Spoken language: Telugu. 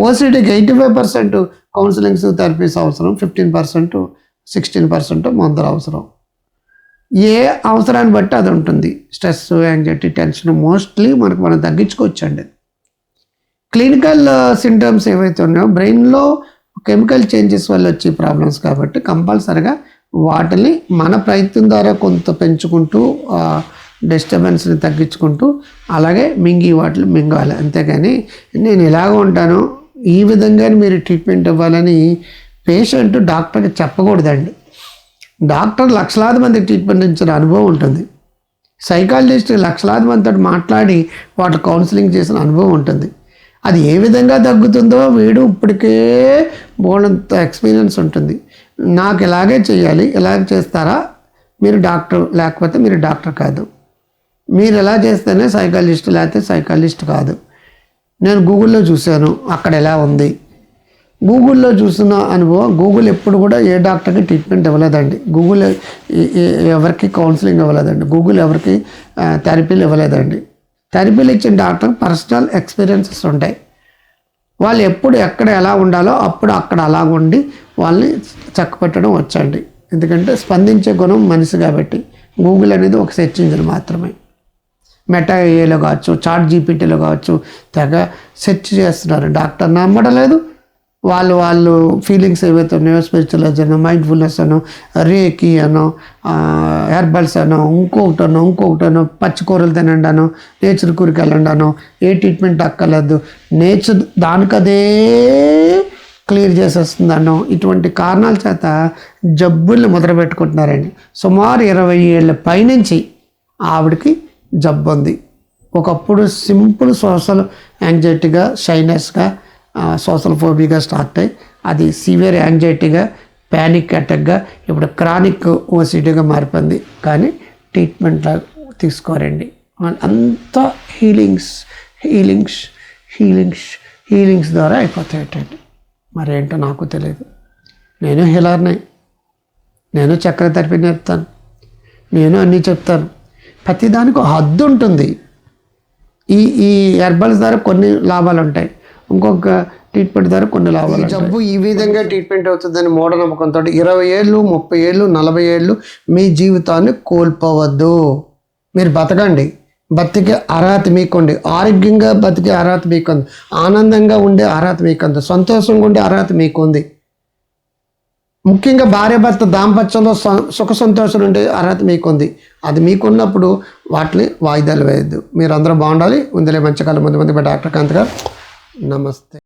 ఓసిడీకి 85% కౌన్సిలింగ్స్ థెరపీస్ అవసరం, 15% 16% మందులు అవసరం. ఏ అవసరాన్ని బట్టి అది ఉంటుంది. స్ట్రెస్, యాంగ్జైటీ, టెన్షన్ మోస్ట్లీ మనం తగ్గించుకోవచ్చండి. క్లినికల్ సింటమ్స్ ఏవైతే ఉన్నాయో బ్రెయిన్లో కెమికల్ చేంజెస్ వల్ల వచ్చే ప్రాబ్లమ్స్ కాబట్టి కంపల్సరిగా వాటిని మన ప్రయత్నం ద్వారా కొంత పెంచుకుంటూ డిస్టర్బెన్స్ని తగ్గించుకుంటూ అలాగే వాటిని మింగాలి. అంతేగాని నేను ఇలాగ ఉంటాను ఈ విధంగా మీరు ట్రీట్మెంట్ ఇవ్వాలని పేషెంట్ డాక్టర్కి చెప్పకూడదండి. డాక్టర్ లక్షలాది మందికి ట్రీట్మెంట్ ఇచ్చిన అనుభవం ఉంటుంది. సైకాలజిస్ట్ లక్షలాది మందితో మాట్లాడి వాటి కౌన్సిలింగ్ చేసిన అనుభవం ఉంటుంది. అది ఏ విధంగా తగ్గుతుందో వీడు ఇప్పటికే బోల్డంత ఎక్స్పీరియన్స్ ఉంటుంది. నాకు ఇలాగే చేయాలి, ఇలాగ చేస్తారా మీరు డాక్టర్, లేకపోతే మీరు డాక్టర్ కాదు. మీరు ఎలా చేస్తేనే సైకాలజిస్ట్, లేకపోతే సైకాలజిస్ట్ కాదు. నేను గూగుల్లో చూశాను, అక్కడ ఎలా ఉంది. గూగుల్లో చూసిన అనుభవం, గూగుల్ ఎప్పుడు కూడా ఏ డాక్టర్కి ట్రీట్మెంట్ ఇవ్వలేదండి. గూగుల్ ఎవరికి కౌన్సిలింగ్ ఇవ్వలేదండి. గూగుల్ ఎవరికి థెరపీలు ఇవ్వలేదండి. థెరపీలు ఇచ్చిన డాక్టర్ పర్సనల్ ఎక్స్పీరియన్సెస్ ఉంటాయి. వాళ్ళు ఎప్పుడు ఎక్కడ ఎలా ఉండాలో అప్పుడు అక్కడ అలా ఉండి వాళ్ళని చక్కపెట్టడం వచ్చండి. ఎందుకంటే స్పందించే గుణం మనిషి కాబట్టి. గూగుల్ అనేది ఒక సెర్చ్ ఇంజిన్ మాత్రమే. మెటా ఏఐలో కావచ్చు, చాట్ జీపీటీలో కావచ్చు తెగ సెర్చ్ చేస్తున్నారు. డాక్టర్ నమ్మడలేదు. వాళ్ళు ఫీలింగ్స్ ఏవైతే ఉన్నాయో స్పిరిచువలైజ్ అనో, మైండ్ఫుల్నెస్ అనో, రేకి అనో, హెర్బల్స్ అనో, ఇంకొకటనో పచ్చికూరలు తినండి అనో, నేచర్ కూరికి వెళ్ళండి అనో, ఏ ట్రీట్మెంట్ అక్కర్లేదు, నేచర్ దానికదే క్లియర్ చేసేస్తుంది అనో, ఇటువంటి కారణాల చేత జబ్బుల్ని మొదలుపెట్టుకుంటున్నారండి. సుమారు 20 ఏళ్ళ పైనుంచి ఆవిడకి జబ్బు ఉంది. ఒకప్పుడు సింపుల్ సోషల్ యాంగ్జైటీగా, షైనెస్గా, సోషల్ ఫోబియాగా స్టార్ట్ అయ్యి అది సివియర్ యాంగ్జైటీగా, ప్యానిక్ అటాక్గా, ఇప్పుడు క్రానిక్ ఓసిడీగా మారిపోయింది. కానీ ట్రీట్మెంట్ తీసుకోరండి. అంతా హీలింగ్స్ ద్వారా అయిపోతాయటండి. మరేంటో నాకు తెలియదు. నేను హీలర్ని, నేను చక్ర థెరపీ నేర్పుతాను, నేను అన్నీ చెప్తాను. ప్రతిదానికి ఒక హద్దు ఉంటుంది. ఈ హెర్బల్స్ ద్వారా కొన్ని లాభాలు ఉంటాయి, ఇంకొక ట్రీట్మెంట్ ద్వారా కొన్ని లాభాలు. జబ్బు ఈ విధంగా ట్రీట్మెంట్ అవుతుందని మూఢనమ్మకంతో 20 ఏళ్ళు, 30 ఏళ్ళు, 40 ఏళ్ళు మీ జీవితాన్ని కోల్పోవద్దు. మీరు బతకండి, బతికే అర్హత మీకుంది. ఆరోగ్యంగా బతికే అర్హత మీకుంది. ఆనందంగా ఉండే అర్హత మీకుంది. సంతోషంగా ఉండే అర్హత మీకుంది. ముఖ్యంగా భార్యాభర్త దాంపత్యంలో సుఖ సంతోషాలు ఉండే అర్హత మీకుంది. అది మీకున్నప్పుడు వాటిని వాయిదాలు వేయద్దు. మీరు అందరూ బాగుండాలి. ఉందిలే మంచి కాలం. ముందు డాక్టర్ కాంత్ గారు, నమస్తే.